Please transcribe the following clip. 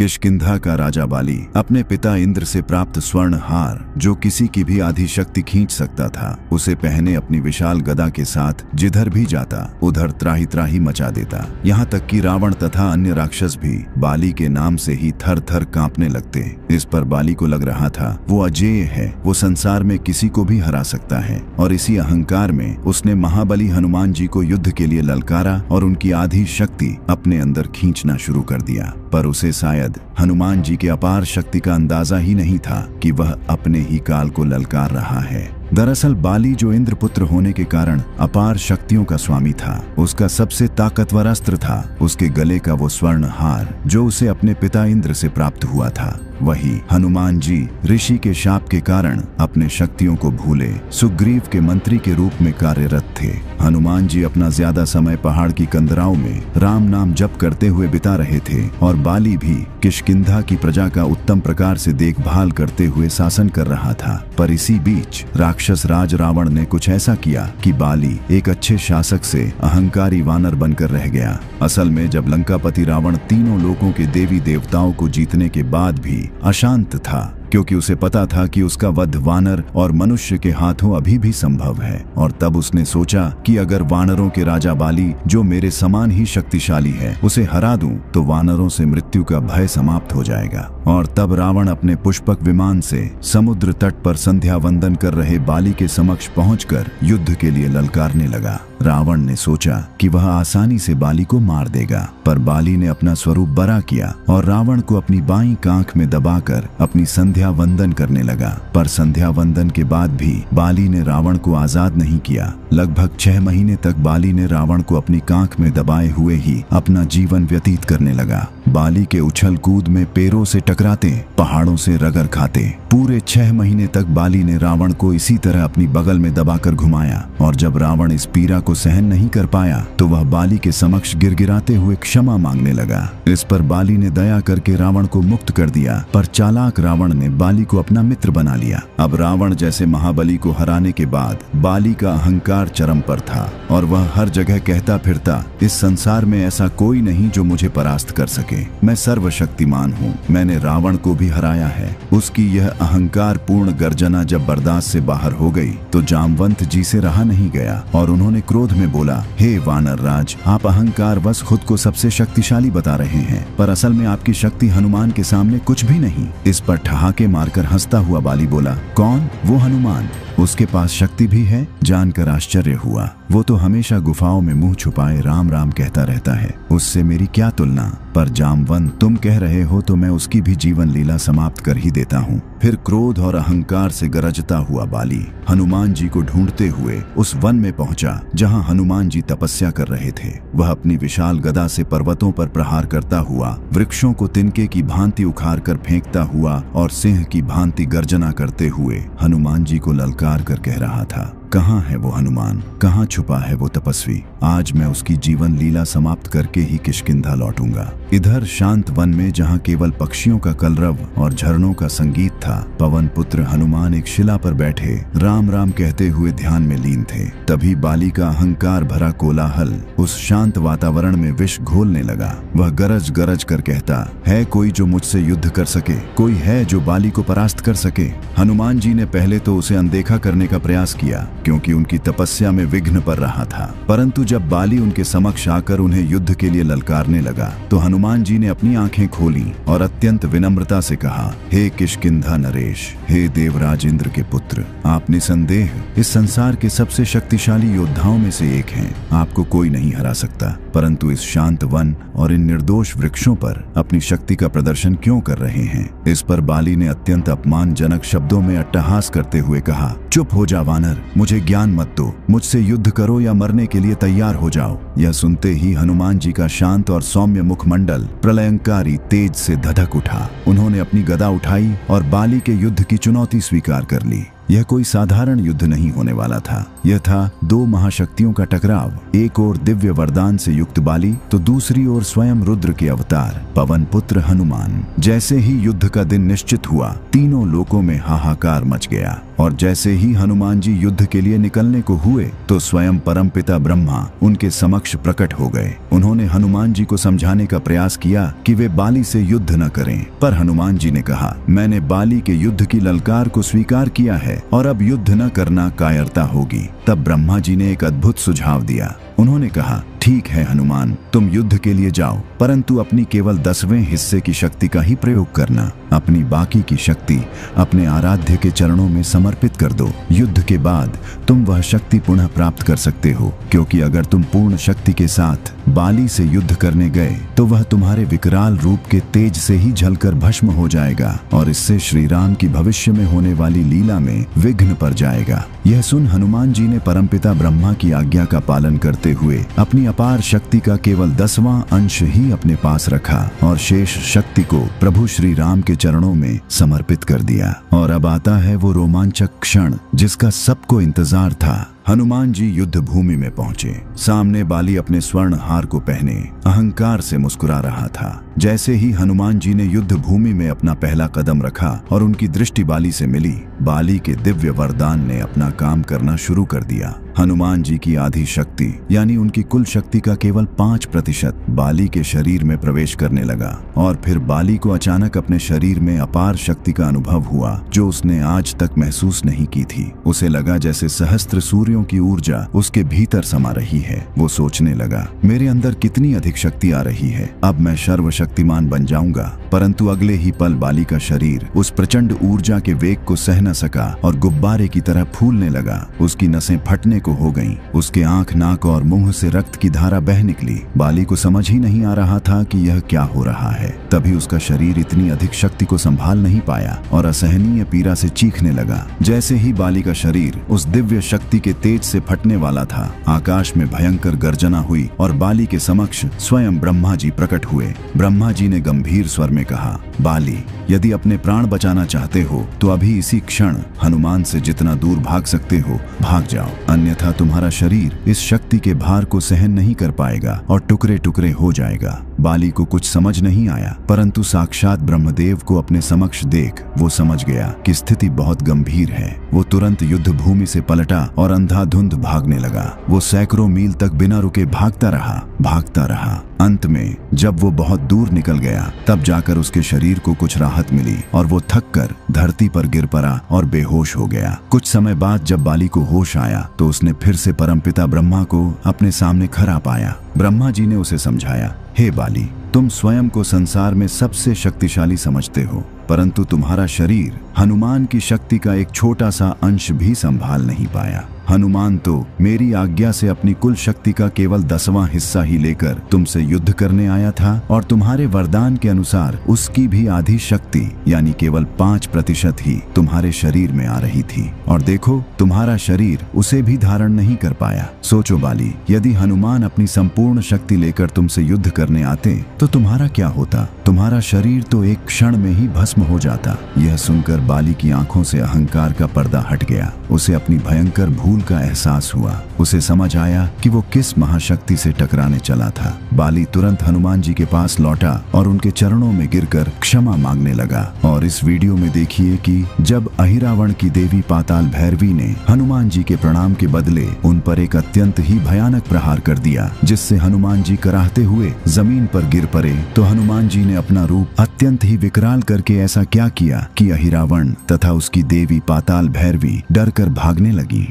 किष्किंधा का राजा बाली अपने पिता इंद्र से प्राप्त स्वर्ण हार, जो किसी की भी आधी शक्ति खींच सकता था, उसे पहने अपनी विशाल गदा के साथ जिधर भी जाता उधर त्राही त्राही मचा देता। यहाँ तक कि रावण तथा अन्य राक्षस भी बाली के नाम से ही थर थर कांपने लगते। इस पर बाली को लग रहा था वो अजेय है, वो संसार में किसी को भी हरा सकता है, और इसी अहंकार में उसने महाबली हनुमान जी को युद्ध के लिए ललकारा और उनकी आधी शक्ति अपने अंदर खींचना शुरू कर दिया। पर उसे शायद हनुमान जी के अपार शक्ति का अंदाजा ही नहीं था कि वह अपने ही काल को ललकार रहा है। दरअसल बाली जो इंद्रपुत्र होने के कारण अपार शक्तियों का स्वामी था, उसका सबसे ताकतवर अस्त्र था उसके गले का वो स्वर्ण हार, जो उसे अपने पिता इंद्र से प्राप्त हुआ था। वही हनुमान जी ऋषि के शाप के कारण अपने शक्तियों को भूले सुग्रीव के मंत्री के रूप में कार्यरत थे। हनुमान जी अपना ज्यादा समय पहाड़ की कंदराओं में राम नाम जप करते हुए बिता रहे थे, और बाली भी किष्किंधा की प्रजा का उत्तम प्रकार से देखभाल करते हुए शासन कर रहा था। पर इसी बीच राक्षस राज रावण ने कुछ ऐसा किया कि बाली एक अच्छे शासक से अहंकारी वानर बनकर रह गया। असल में जब लंकापति रावण तीनों लोकों के देवी देवताओं को जीतने के बाद भी अशांत था, क्योंकि उसे पता था कि उसका वध वानर और मनुष्य के हाथों अभी भी संभव है। और तब उसने सोचा कि अगर वानरों के राजा बाली, जो मेरे समान ही शक्तिशाली है, उसे हरा दूं तो वानरों से मृत्यु का भय समाप्त हो जाएगा। और तब रावण अपने पुष्पक विमान से समुद्र तट पर संध्या वंदन कर रहे बाली के समक्ष पहुंचकर युद्ध के लिए ललकारने लगा। रावण ने सोचा कि वह आसानी से बाली को मार देगा, पर बाली ने अपना स्वरूप बड़ा किया और रावण को अपनी बाईं कांख में दबाकर अपनी संध्या वंदन करने लगा। पर संध्या वंदन के बाद भी बाली ने रावण को आजाद नहीं किया। लगभग 6 महीने तक बाली ने रावण को अपनी कांख में दबाए हुए ही अपना जीवन व्यतीत करने लगा। बाली के उछल कूद में पैरों से टकराते, पहाड़ों से रगड़ खाते पूरे 6 महीने तक बाली ने रावण को इसी तरह अपनी बगल में दबाकर घुमाया। और जब रावण इस पीड़ा को सहन नहीं कर पाया तो वह बाली के समक्ष गिड़गिड़ाते हुए क्षमा मांगने लगा। इस पर बाली ने दया करके रावण को मुक्त कर दिया, पर चालाक रावण ने बाली को अपना मित्र बना लिया। अब रावण जैसे महाबली को हराने के बाद बाली का अहंकार चरम पर था, और वह हर जगह कहता फिरता, इस संसार में ऐसा कोई नहीं जो मुझे परास्त कर सके। मैं सर्वशक्तिमान हूँ, मैंने रावण को भी हराया है। उसकी यह अहंकार पूर्ण गर्जना जब बर्दाश्त से बाहर हो गई तो जामवंत जी से रहा नहीं गया, और उन्होंने क्रोध में बोला, हे वानर राज, आप अहंकार बस खुद को सबसे शक्तिशाली बता रहे हैं, पर असल में आपकी शक्ति हनुमान के सामने कुछ भी नहीं। इस पर ठहाके मारकर हंसता हुआ बाली बोला, कौन? वो हनुमान? उसके पास शक्ति भी है? जानकर आश्चर्य हुआ। वो तो हमेशा गुफाओं में मुंह छुपाए राम राम कहता रहता है, उससे मेरी क्या तुलना। पर जामवंत, तुम कह रहे हो तो मैं उसकी भी जीवन लीला समाप्त कर ही देता हूँ। फिर क्रोध और अहंकार से गरजता हुआ बाली हनुमान जी को ढूंढते हुए उस वन में पहुंचा जहां हनुमान जी तपस्या कर रहे थे। वह अपनी विशाल गदा से पर्वतों पर प्रहार करता हुआ, वृक्षों को तिनके की भांति उखाड़ कर फेंकता हुआ और सिंह की भांति गर्जना करते हुए हनुमान जी को ललकार कर कह रहा था, कहाँ है वो हनुमान? कहाँ छुपा है वो तपस्वी? आज मैं उसकी जीवन लीला समाप्त करके ही किष्किंधा लौटूंगा। इधर शांत वन में जहाँ केवल पक्षियों का कलरव और झरनों का संगीत था, पवन पुत्र हनुमान एक शिला पर बैठे राम राम कहते हुए ध्यान में लीन थे। तभी बाली का अहंकार भरा कोलाहल उस शांत वातावरण में विष घोलने लगा। वह गरज गरज कर कहता, है कोई जो मुझसे युद्ध कर सके? कोई है जो बाली को परास्त कर सके? हनुमान जी ने पहले तो उसे अनदेखा करने का प्रयास किया, क्योंकि उनकी तपस्या में विघ्न पड़ रहा था। परंतु जब बाली उनके समक्ष आकर उन्हें युद्ध के लिए ललकारने लगा तो हनुमान जी ने अपनी आंखें खोली और अत्यंत विनम्रता से कहा, हे किष्किंधा नरेश, हे देवराज इंद्र के पुत्र, आप निसंदेह इस संसार के सबसे शक्तिशाली योद्धाओं में से एक हैं। आपको कोई नहीं हरा सकता, परंतु इस शांत वन और इन निर्दोष वृक्षों पर अपनी शक्ति का प्रदर्शन क्यों कर रहे हैं? इस पर बाली ने अत्यंत अपमानजनक शब्दों में अट्टहास करते हुए कहा, चुप हो जा वानर, मुझे ज्ञान मत दो, मुझसे युद्ध करो या मरने के लिए तैयार हो जाओ। यह सुनते ही हनुमान जी का शांत और सौम्य मुखमंडल प्रलयंकारी तेज से धधक उठा। उन्होंने अपनी गदा उठाई और बाली के युद्ध की चुनौती स्वीकार कर ली। यह कोई साधारण युद्ध नहीं होने वाला था। यह था 2 महाशक्तियों का टकराव। एक ओर दिव्य वरदान से युक्त बाली तो दूसरी ओर स्वयं रुद्र के अवतार पवन पुत्र हनुमान। जैसे ही युद्ध का दिन निश्चित हुआ, तीनों लोकों में हाहाकार मच गया और जैसे ही हनुमान जी युद्ध के लिए निकलने को हुए तो स्वयं परमपिता ब्रह्मा उनके समक्ष प्रकट हो गए। उन्होंने हनुमान जी को समझाने का प्रयास किया कि वे बाली से युद्ध न करें, पर हनुमान जी ने कहा, मैंने बाली के युद्ध की ललकार को स्वीकार किया है और अब युद्ध न करना कायरता होगी। तब ब्रह्मा जी ने एक अद्भुत सुझाव दिया। उन्होंने कहा, ठीक है हनुमान, तुम युद्ध के लिए जाओ, परंतु अपनी केवल 10वें हिस्से की शक्ति का ही प्रयोग करना। अपनी बाकी की शक्ति अपने आराध्य के चरणों में समर्पित कर दो। युद्ध के बाद तुम वह शक्ति पुनः प्राप्त कर सकते हो, क्योंकि अगर तुम पूर्ण शक्ति के साथ बाली से युद्ध करने गए तो वह तुम्हारे विकराल रूप के तेज से ही जलकर भस्म हो जाएगा और इससे श्री राम की भविष्य में होने वाली लीला में विघ्न पड़ जाएगा। यह सुन हनुमान जी ने परमपिता ब्रह्मा की आज्ञा का पालन करते हुए अपनी अपार शक्ति का केवल 10वां अंश ही अपने पास रखा और शेष शक्ति को प्रभु श्री राम के चरणों में समर्पित कर दिया। और अब आता है वो रोमांचक क्षण जिसका सबको इंतजार था। हनुमान जी युद्ध भूमि में पहुंचे। सामने बाली अपने स्वर्ण हार को पहने अहंकार से मुस्कुरा रहा था। जैसे ही हनुमान जी ने युद्ध भूमि में अपना पहला कदम रखा और उनकी दृष्टि बाली से मिली, बाली के दिव्य वरदान ने अपना काम करना शुरू कर दिया। हनुमान जी की आधी शक्ति यानी उनकी कुल शक्ति का केवल 5% बाली के शरीर में प्रवेश करने लगा और फिर बाली को अचानक अपने शरीर में अपार शक्ति का अनुभव हुआ जो उसने आज तक महसूस नहीं की थी। उसे लगा जैसे सहस्त्र सूर्यों की ऊर्जा उसके भीतर समा रही है। वो सोचने लगा, मेरे अंदर कितनी अधिक शक्ति आ रही है, अब मैं सर्वशक्तिमान बन जाऊंगा। परंतु अगले ही पल बाली का शरीर उस प्रचंड ऊर्जा के वेग को सह न सका और गुब्बारे की तरह फूलने लगा। उसकी नसें फटने को हो गईं। उसके आंख, नाक और मुंह से रक्त की धारा बह निकली। बाली को समझ ही नहीं आ रहा था कि यह क्या हो रहा है। तभी उसका शरीर इतनी अधिक शक्ति को संभाल नहीं पाया और असहनीय पीड़ा से चीखने लगा। जैसे ही बाली का शरीर उस दिव्य शक्ति के तेज से फटने वाला था, आकाश में भयंकर गर्जना हुई और बाली के समक्ष स्वयं ब्रह्मा जी प्रकट हुए। ब्रह्मा जी ने गंभीर स्वर में कहा, बाली, यदि अपने प्राण बचाना चाहते हो तो अभी इसी क्षण हनुमान से जितना दूर भाग सकते हो भाग जाओ, अन्यथा तुम्हारा शरीर इस शक्ति के भार को सहन नहीं कर पाएगा और टुकड़े टुकड़े हो जाएगा। बाली को कुछ समझ नहीं आया, परंतु साक्षात ब्रह्मदेव को अपने समक्ष देख वो समझ गया कि स्थिति बहुत गंभीर है। वो तुरंत युद्ध भूमि से पलटा और अंधाधुंध भागने लगा। वो सैकड़ों मील तक बिना रुके भागता रहा। अंत में जब वो बहुत दूर निकल गया तब जाकर उसके शरीर को कुछ राहत मिली और वो थककर धरती पर गिर पड़ा और बेहोश हो गया। कुछ समय बाद जब बाली को होश आया तो उसने फिर से परमपिता ब्रह्मा को अपने सामने खड़ा पाया। ब्रह्मा जी ने उसे समझाया, हे बाली, तुम स्वयं को संसार में सबसे शक्तिशाली समझते हो, परंतु तुम्हारा शरीर हनुमान की शक्ति का एक छोटा सा अंश भी संभाल नहीं पाया। हनुमान तो मेरी आज्ञा से अपनी कुल शक्ति का केवल 10वां हिस्सा ही लेकर तुमसे युद्ध करने आया था और तुम्हारे वरदान के अनुसार उसकी भी आधी शक्ति यानी केवल 5% ही तुम्हारे शरीर में आ रही थी और देखो तुम्हारा शरीर उसे भी धारण नहीं कर पाया। सोचो बाली, यदि हनुमान अपनी संपूर्ण शक्ति लेकर तुमसे युद्ध करने आते तो तुम्हारा क्या होता? तुम्हारा शरीर तो एक क्षण में ही भस्म हो जाता। यह सुनकर बाली की आंखों से अहंकार का पर्दा हट गया। उसे अपनी भयंकर भूल का एहसास हुआ। उसे समझ आया कि वो किस महाशक्ति से टकराने चला था। बाली तुरंत हनुमान जी के पास लौटा और उनके चरणों में गिरकर क्षमा मांगने लगा। और इस वीडियो में देखिए कि जब अहिरावण की देवी पाताल भैरवी ने हनुमान जी के प्रणाम के बदले उन पर एक अत्यंत ही भयानक प्रहार कर दिया, जिससे हनुमान जी कराहते हुए जमीन पर गिर पड़े, तो हनुमान जी ने अपना रूप अत्यंत ही विकराल करके ऐसा क्या किया कि अहिरावण तथा उसकी देवी पाताल भैरवी डर कर भागने लगी।